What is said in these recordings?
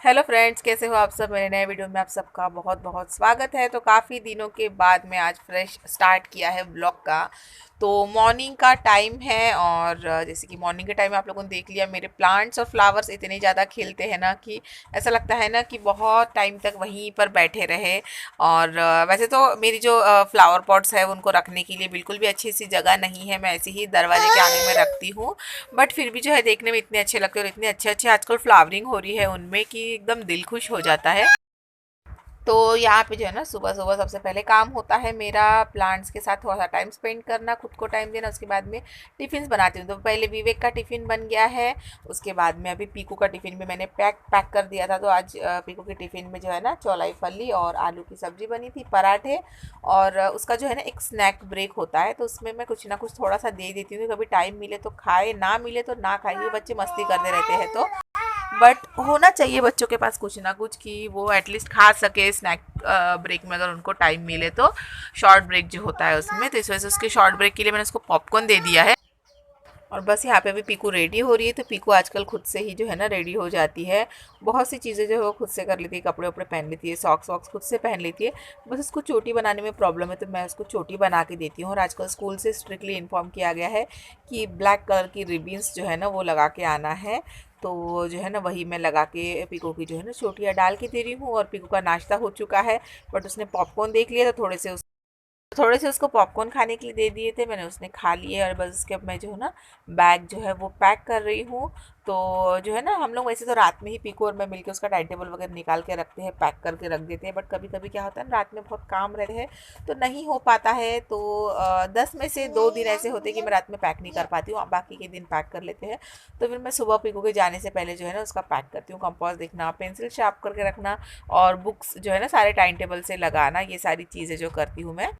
Hello friends, कैसे हो आप सब। मेरे नए वीडियो में आप सबका बहुत बहुत स्वागत है। तो काफ़ी दिनों के बाद मैं आज फ्रेश स्टार्ट किया है ब्लॉग का। तो मॉर्निंग का टाइम है और जैसे कि मॉर्निंग के टाइम में आप लोगों ने देख लिया, मेरे प्लांट्स और फ्लावर्स इतने ज़्यादा खिलते हैं ना कि ऐसा लगता है ना कि बहुत टाइम तक वहीं पर बैठे रहे। और वैसे तो मेरी जो फ्लावर पॉट्स है उनको रखने के लिए बिल्कुल भी अच्छी सी जगह नहीं है, मैं ऐसे ही दरवाजे के आगे में रखती हूँ। बट फिर भी जो है देखने में इतने अच्छे लगते हैं और इतने अच्छे अच्छे आजकल फ्लावरिंग हो रही है उनमें कि एकदम दिल खुश हो जाता है। तो यहाँ पे जो है ना सुबह सुबह सबसे पहले काम होता है मेरा प्लांट्स के साथ थोड़ा सा टाइम स्पेंड करना, खुद को टाइम देना। उसके बाद में टिफ़िन बनाती हूँ। तो पहले विवेक का टिफ़िन बन गया है। उसके बाद में अभी पीकू का टिफ़िन भी मैंने पैक कर दिया था। तो आज पीकू के टिफ़िन में जो है ना चौलाई फली और आलू की सब्ज़ी बनी थी, पराठे। और उसका जो है ना एक स्नैक ब्रेक होता है, तो उसमें मैं कुछ ना कुछ थोड़ा सा दे देती हूँ। कभी टाइम मिले तो खाए, ना मिले तो ना खाए, क्योंकि बच्चे मस्ती करते रहते हैं। तो बट होना चाहिए बच्चों के पास कुछ ना कुछ कि वो एटलीस्ट खा सके स्नैक ब्रेक में, अगर उनको टाइम मिले तो। शॉर्ट ब्रेक जो होता है उसमें, तो इस वजह से उसके शॉर्ट ब्रेक के लिए मैंने उसको पॉपकॉर्न दे दिया है। और बस यहाँ पे अभी पीकू रेडी हो रही है। तो पीकू आजकल खुद से ही जो है ना रेडी हो जाती है। बहुत सी चीज़ें जो है वो खुद से कर लेती है, कपड़े वपड़े पहन लेती है, सॉक्स वॉक्स खुद से पहन लेती है। बस उसको चोटी बनाने में प्रॉब्लम है, तो मैं उसको चोटी बना के देती हूँ। और आजकल स्कूल से स्ट्रिक्टली इन्फॉर्म किया गया है कि ब्लैक कलर की रिबन्स जो है ना वो लगा के आना है। तो जो है ना वही मैं लगा के पीकू की जो है ना चोटियाँ डाल के दे रही हूँ। और पीकू का नाश्ता हो चुका है, बट उसने पॉपकॉर्न देख लिया तो थोड़े से उसको पॉपकॉर्न खाने के लिए दे दिए थे मैंने, उसने खा लिए। और बस उसके अब मैं जो है ना बैग जो है वो पैक कर रही हूँ। तो जो है ना हम लोग वैसे तो रात में ही पीको और मैं मिलकर उसका टाइम टेबल वगैरह निकाल के रखते हैं, पैक करके रख देते हैं। बट कभी कभी क्या होता है ना, रात में बहुत काम रहते हैं तो नहीं हो पाता है। तो 10 में से 2 दिन ऐसे होते हैं कि मैं रात में पैक नहीं कर पाती हूँ, बाकी के दिन पैक कर लेते हैं। तो फिर मैं सुबह पीको के जाने से पहले जो है ना उसका पैक करती हूँ। कंपास देखना, पेंसिल शार्प करके रखना, और बुक्स जो है ना सारे टाइम टेबल से लगाना, ये सारी चीज़ें जो करती हूँ मैं।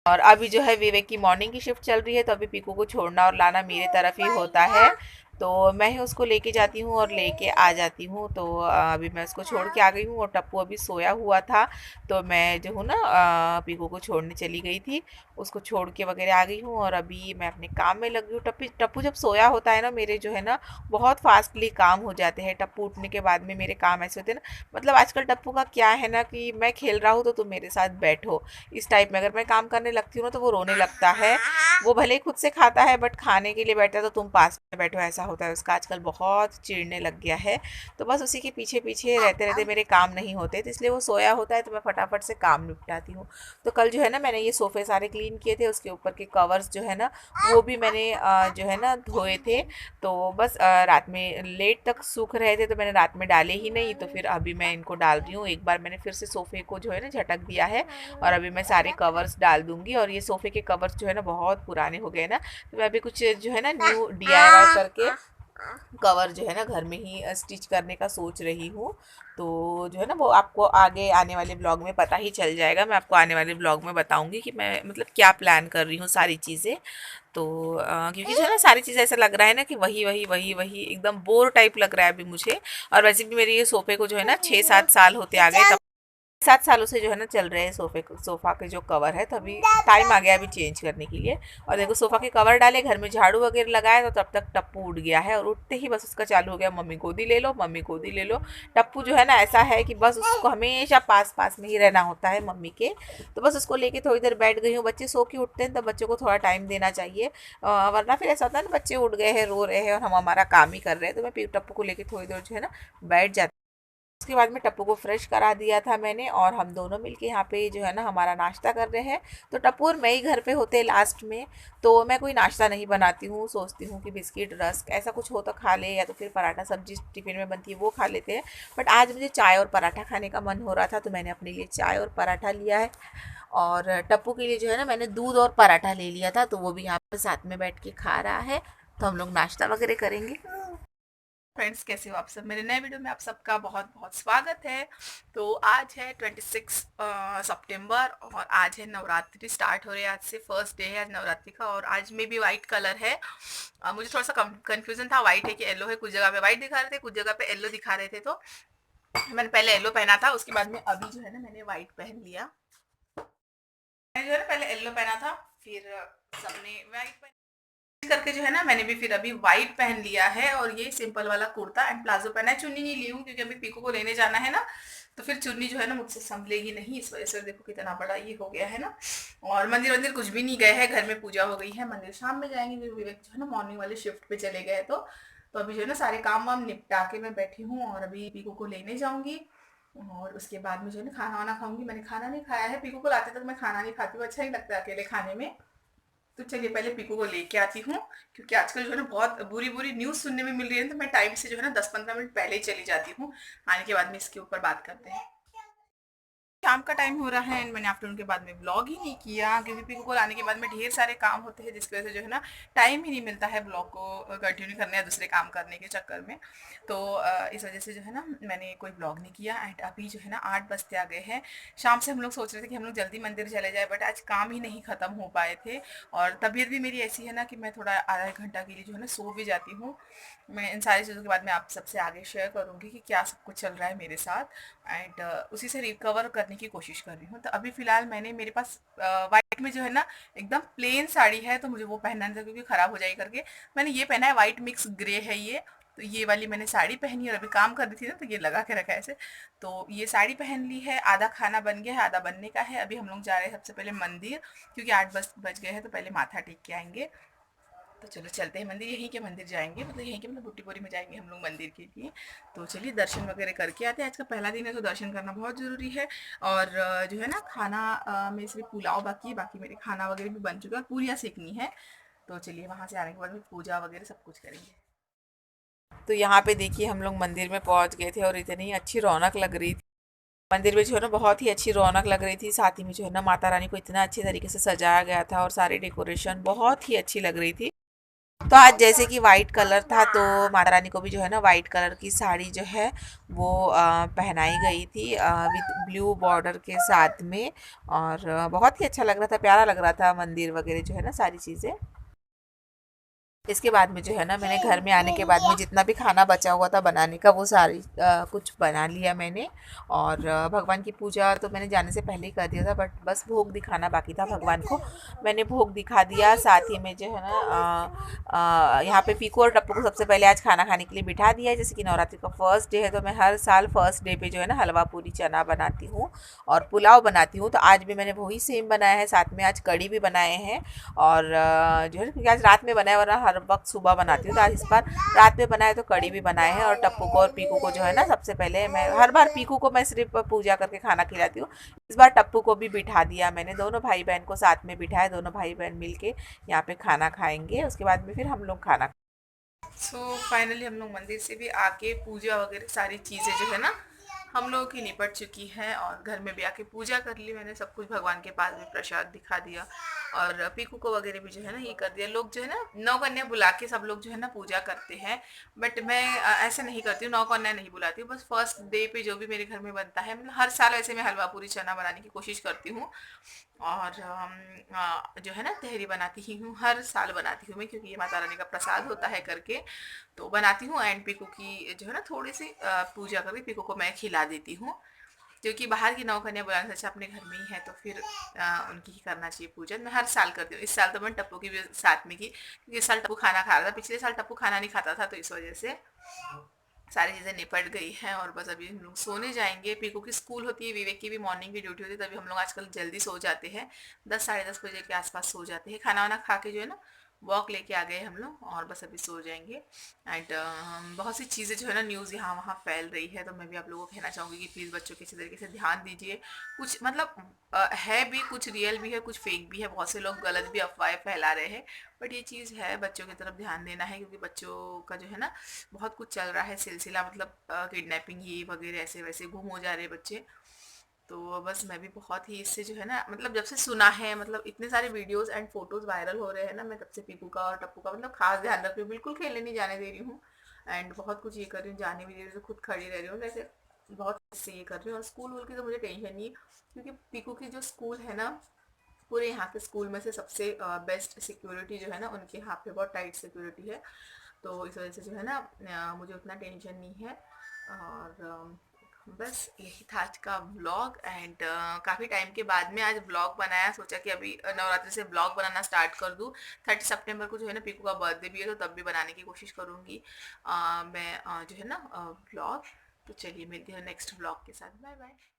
और अभी जो है विवेक की मॉर्निंग की शिफ्ट चल रही है, तो अभी पीकू को छोड़ना और लाना मेरे तरफ ही होता है। तो मैं ही उसको लेके जाती हूँ और लेके आ जाती हूँ। तो अभी मैं उसको छोड़ के आ गई हूँ और टप्पू अभी सोया हुआ था। तो मैं जो हूँ ना पीकू को छोड़ने चली गई थी, उसको छोड़ के वगैरह आ गई हूँ। और अभी मैं अपने काम में लगी हूँ। टप्पू जब सोया होता है ना, मेरे जो है ना बहुत फास्टली काम हो जाते हैं। टप्पू उठने के बाद में मेरे काम ऐसे होते हैं ना, मतलब आजकल टप्पू का क्या है ना कि मैं खेल रहा हूँ तो तुम मेरे साथ बैठो, इस टाइप में। अगर मैं काम करने लगती हूँ ना तो वो रोने लगता है। वो भले ही खुद से खाता है, बट खाने के लिए बैठा है तो तुम पास में बैठो, ऐसा होता है उसका। आजकल बहुत चिढ़ने लग गया है। तो बस उसी के पीछे पीछे रहते रहते मेरे काम नहीं होते, तो इसलिए वो सोया होता है तो मैं फटाफट से काम निपटाती हूँ। तो कल जो है ना मैंने ये सोफ़े सारे क्लीन किए थे, उसके ऊपर के कवर्स जो है ना वो भी मैंने जो है ना धोए थे। तो बस रात में लेट तक सूख रहे थे तो मैंने रात में डाले ही नहीं। तो फिर अभी मैं इनको डाल रही हूँ। एक बार मैंने फिर से सोफ़े को जो है ना झटक दिया है, और अभी मैं सारे कवर्स डाल दूंगी। और ये सोफ़े के कवर्स जो है ना बहुत पुराने हो गए ना, तो मैं अभी कुछ जो है ना न्यू DIY करके कवर जो है ना घर में ही स्टिच करने का सोच रही हूँ। तो जो है ना वो आपको आगे आने वाले ब्लॉग में पता ही चल जाएगा। मैं आपको आने वाले ब्लॉग में बताऊंगी कि मैं मतलब क्या प्लान कर रही हूँ सारी चीज़ें। तो क्योंकि जो है ना सारी चीज़ें ऐसा लग रहा है ना कि वही वही वही वही एकदम बोर टाइप लग रहा है अभी मुझे। और वैसे भी मेरे ये सोफ़े को जो है ना 6-7 साल होते आ गए, 7 सालों से जो है ना चल रहे हैं सोफ़ा के जो कवर है। तो अभी टाइम आ गया अभी चेंज करने के लिए। और देखो सोफ़ा के कवर डाले, घर में झाड़ू वगैरह लगाया, तो तब तक टप्पू उठ गया है। और उठते ही बस उसका चालू हो गया, मम्मी गोदी ले लो, मम्मी गोदी ले लो। टप्पू जो है ना ऐसा है कि बस उसको हमेशा पास पास में ही रहना होता है मम्मी के। तो बस उसको लेके थोड़ी देर बैठ गई हूँ। बच्चे सो के उठते हैं तब बच्चों को थोड़ा टाइम देना चाहिए, वरना फिर ऐसा होता है ना बच्चे उठ गए हैं, रो रहे हैं और हम हमारा काम ही कर रहे हैं। तो मैं टप्पू को लेके थोड़ी देर जो है ना बैठ जाती। उसके बाद में टप्पू को फ्रेश करा दिया था मैंने, और हम दोनों मिलके यहाँ पे जो है ना हमारा नाश्ता कर रहे हैं। तो टप्पू और मैं ही घर पे होते हैं लास्ट में। तो मैं कोई नाश्ता नहीं बनाती हूँ, सोचती हूँ कि बिस्किट रस्क ऐसा कुछ हो तो खा ले, या तो फिर पराठा सब्जी टिफ़िन में बनती है वो खा लेते हैं। बट आज मुझे चाय और पराठा खाने का मन हो रहा था, तो मैंने अपने लिए चाय और पराठा लिया है। और टप्पू के लिए जो है ना मैंने दूध और पराठा ले लिया था, तो वो भी यहाँ पर साथ में बैठ के खा रहा है। तो हम लोग नाश्ता वगैरह करेंगे। फ्रेंड्स, कैसे हो आप सब। मेरे नए वीडियो में आप सबका बहुत बहुत स्वागत है। तो आज है 26 सितंबर, और आज है नवरात्रि स्टार्ट हो रही है। आज से फर्स्ट डे है आज नवरात्रि का। और आज में भी वाइट कलर है। मुझे थोड़ा सा कंफ्यूजन था, वाइट है कि येलो है। कुछ जगह पे वाइट दिखा रहे थे, कुछ जगह पे येलो दिखा रहे थे। तो मैंने पहले येलो पहना था, उसके बाद में अभी जो है ना मैंने वाइट पहन लिया। मैंने जो है ना पहले येलो पहना था, फिर सबने वाइट करके जो है ना मैंने भी फिर अभी व्हाइट पहन लिया है और ये सिंपल वाला कुर्ता एंड प्लाजो पहना है। चुन्नी नहीं ली हूँ क्योंकि अभी पीको को लेने जाना है ना, तो फिर चुन्नी जो है ना मुझसे संभलेगी नहीं, इस वजह से देखो कितना बड़ा ये हो गया है ना। और मंदिर वंदिर कुछ भी नहीं गए हैं, घर में पूजा हो गई है, मंदिर शाम में जाएंगे क्योंकि विवेक जो है ना मॉर्निंग वाले शिफ्ट पे चले गए। तो अभी जो है ना सारे काम वाम निपटा के मैं बैठी हूँ और अभी पीको को लेने जाऊंगी और उसके बाद में जो है ना खाना वाना खाऊंगी। मैंने खाना नहीं खाया है, पीको को लाते तक मैं खाना नहीं खाती हूँ, अच्छा नहीं लगता अकेले खाने में। तो चलिए पहले पीको को लेके आती हूँ, क्योंकि आजकल जो है ना बहुत बुरी बुरी न्यूज़ सुनने में मिल रही है, तो मैं टाइम से जो है ना 10-15 मिनट पहले ही चली जाती हूँ। आने के बाद में इसके ऊपर बात करते हैं। शाम का टाइम हो रहा है एंड मैंने आफ्टरनून के बाद में व्लॉग ही नहीं किया, क्योंकि पीको को लाने के बाद में ढेर सारे काम होते हैं, जिसकी वजह से जो है ना टाइम ही नहीं मिलता है व्लॉग को कंटिन्यू करने या दूसरे काम करने के चक्कर में। तो इस वजह से जो है ना मैंने कोई व्लॉग नहीं किया एंड अभी जो है ना 8 बजते आ गए हैं। शाम से हम लोग सोच रहे थे कि हम लोग जल्दी मंदिर चले जाए, बट आज काम ही नहीं ख़त्म हो पाए थे और तबीयत भी मेरी ऐसी है ना कि मैं थोड़ा आधा एक घंटा के लिए जो है ना सो भी जाती हूँ। मैं इन सारी चीज़ों के बाद में आप सबसे आगे शेयर करूँगी कि क्या सब कुछ चल रहा है मेरे साथ एंड उसी से रिकवर करने की कोशिश कर रही हूँ। तो अभी फ़िलहाल मैंने मेरे पास वाइट में जो है ना एकदम प्लेन साड़ी है, तो मुझे वो पहनना था क्योंकि ख़राब हो जाएगी करके मैंने ये पहना है, वाइट मिक्स ग्रे है ये। तो ये वाली मैंने साड़ी पहनी और अभी काम कर रही थी ना तो ये लगा के रखा है ऐसे। तो ये साड़ी पहन ली है, आधा खाना बन गया है, आधा बनने का है। अभी हम लोग जा रहे हैं सबसे पहले मंदिर, क्योंकि 8 बज गए हैं तो पहले माथा टेक के आएंगे। तो चलो चलते हैं मंदिर, यहीं के मंदिर जाएंगे, मतलब यहीं के मतलब बुट्टीपोरी में जाएंगे हम लोग मंदिर के लिए। तो चलिए दर्शन वगैरह करके आते हैं, आज का पहला दिन है तो दर्शन करना बहुत ज़रूरी है। और जो है ना खाना में सिर्फ पुलाव बाकी है, बाकी मेरे खाना वगैरह भी बन चुका है, पूरियाँ सेकनी है। तो चलिए वहाँ से आने के बाद में पूजा वगैरह सब कुछ करेंगे। तो यहाँ पे देखिए हम लोग मंदिर में पहुँच गए थे और इतनी अच्छी रौनक लग रही थी मंदिर में, जो है ना बहुत ही अच्छी रौनक लग रही थी। साथ ही में जो है ना माता रानी को इतना अच्छे तरीके से सजाया गया था और सारी डेकोरेशन बहुत ही अच्छी लग रही थी। तो आज जैसे कि वाइट कलर था तो माता रानी को भी जो है ना वाइट कलर की साड़ी जो है वो पहनाई गई थी विद ब्लू बॉर्डर के साथ में। और बहुत ही अच्छा लग रहा था, प्यारा लग रहा था मंदिर वगैरह जो है ना सारी चीज़ें। इसके बाद में जो है ना मैंने घर में आने के बाद में जितना भी खाना बचा हुआ था बनाने का वो सारी कुछ बना लिया मैंने। और भगवान की पूजा तो मैंने जाने से पहले ही कर दिया था, बट बस भोग दिखाना बाकी था भगवान को, मैंने भोग दिखा दिया। साथ ही में जो है ना यहाँ पे पीकू और टप्पू को सबसे पहले आज खाना खाने के लिए बिठा दिया है। जैसे कि नवरात्रि का फर्स्ट डे है तो मैं हर साल फर्स्ट डे पे जो है ना हलवा पूरी चना बनाती हूँ और पुलाव बनाती हूँ। तो आज भी मैंने वही सेम बनाया है, साथ में आज कड़ी भी बनाए हैं। और जो है क्योंकि आज रात में बनाया, वरना हर वक्त सुबह बनाती हूँ, तो आज इस बार रात में बनाए तो कड़ी भी बनाए हैं। और टप्पू को और पीकू को जो है ना सबसे पहले मैं हर बार पीकू को मैं सिर्फ पूजा करके खाना खिलाती हूँ, इस बार टप्पू को भी बिठा दिया मैंने, दोनों भाई बहन को साथ में बिठाया, दोनों भाई बहन मिल के यहाँ पे खाना खाएंगे, उसके बाद में फिर हम लोग खाना। सो फाइनली हम लोग मंदिर से भी आके पूजा वगैरह सारी चीज़ें जो है ना हम लोगों की निपट चुकी है और घर में भी आके पूजा कर ली मैंने, सब कुछ भगवान के पास में प्रसाद दिखा दिया और पीकू को वगैरह भी जो है ना ये कर दिया। लोग जो है ना नौ कन्या बुला के सब लोग जो है ना पूजा करते हैं, बट मैं ऐसा नहीं करती हूँ, नौ कन्या नहीं बुलाती हूँ, बस फर्स्ट डे पे जो भी मेरे घर में बनता है, मतलब हर साल वैसे मैं हलवा पूरी चना बनाने की कोशिश करती हूँ। और जो है ना तहरी बनाती ही हूँ, हर साल बनाती हूँ मैं, क्योंकि ये माता रानी का प्रसाद होता है करके तो बनाती हूँ। एंड पीकू की जो है ना थोड़ी सी पूजा करके पीकू को मैं खिला देती हूँ, क्योंकि बाहर की नौ कन्या बुलाने से अच्छा अपने घर में ही है तो फिर उनकी ही करना चाहिए पूजन। मैं हर साल करती हूँ, इस साल तो मैंने टप्पू की भी साथ में की, क्योंकि इस साल टप्पू खाना खा रहा था, पिछले साल टप्पू खाना नहीं खाता था, तो इस वजह से सारी चीज़ें निपट गई हैं और बस अभी हम लोग सोने जाएंगे। पीकू की स्कूल होती है, विवेक की भी मॉर्निंग की ड्यूटी होती है, तभी हम लोग आजकल जल्दी सो जाते हैं, 10-10:30 बजे के आसपास सो जाते हैं। खाना वाना खा के जो है ना वॉक लेके आ गए हम लोग और बस अभी सो जाएंगे। एंड बहुत सी चीज़ें जो है ना न्यूज़ यहाँ वहाँ फैल रही है, तो मैं भी आप लोगों को कहना चाहूँगी कि प्लीज़ बच्चों के इसी तरीके से ध्यान दीजिए। कुछ मतलब है भी, कुछ रियल भी है, कुछ फेक भी है, बहुत से लोग गलत भी अफवाहें फैला रहे हैं, बट ये चीज़ है बच्चों की तरफ ध्यान देना है, क्योंकि बच्चों का जो है ना बहुत कुछ चल रहा है सिलसिला, मतलब किडनैपिंग ये वगैरह ऐसे वैसे गुम हो जा रहे हैं बच्चे। तो बस मैं भी बहुत ही इससे जो है ना मतलब जब से सुना है, मतलब इतने सारे वीडियोस एंड फोटोज वायरल हो रहे हैं ना, मैं तब से पीकू का और टप्पू का मतलब खास ध्यान रख रही हूँ, बिल्कुल खेलने नहीं जाने दे रही हूँ। एंड बहुत कुछ ये कर रही हूँ, जाने भी दे रही हूँ, तो खुद खड़ी रह रही हूँ वैसे, बहुत इससे ये कर रही हूँ। और स्कूल वूल की तो मुझे टेंशन नहीं है, क्योंकि पीकू की जो स्कूल है ना पूरे यहाँ के स्कूल में से सबसे बेस्ट सिक्योरिटी जो है ना उनके यहाँ पे बहुत टाइट सिक्योरिटी है, तो इस वजह से जो है ना मुझे उतना टेंशन नहीं है। और बस यही था आज का व्लॉग एंड काफ़ी टाइम के बाद में आज व्लॉग बनाया। सोचा कि अभी नवरात्रि से व्लॉग बनाना स्टार्ट कर दूँ। 30 सितंबर को जो है ना पीकू का बर्थडे भी है, तो तब भी बनाने की कोशिश करूँगी मैं जो है ना व्लॉग। तो चलिए मिलती हूँ नेक्स्ट व्लॉग के साथ। Bye bye.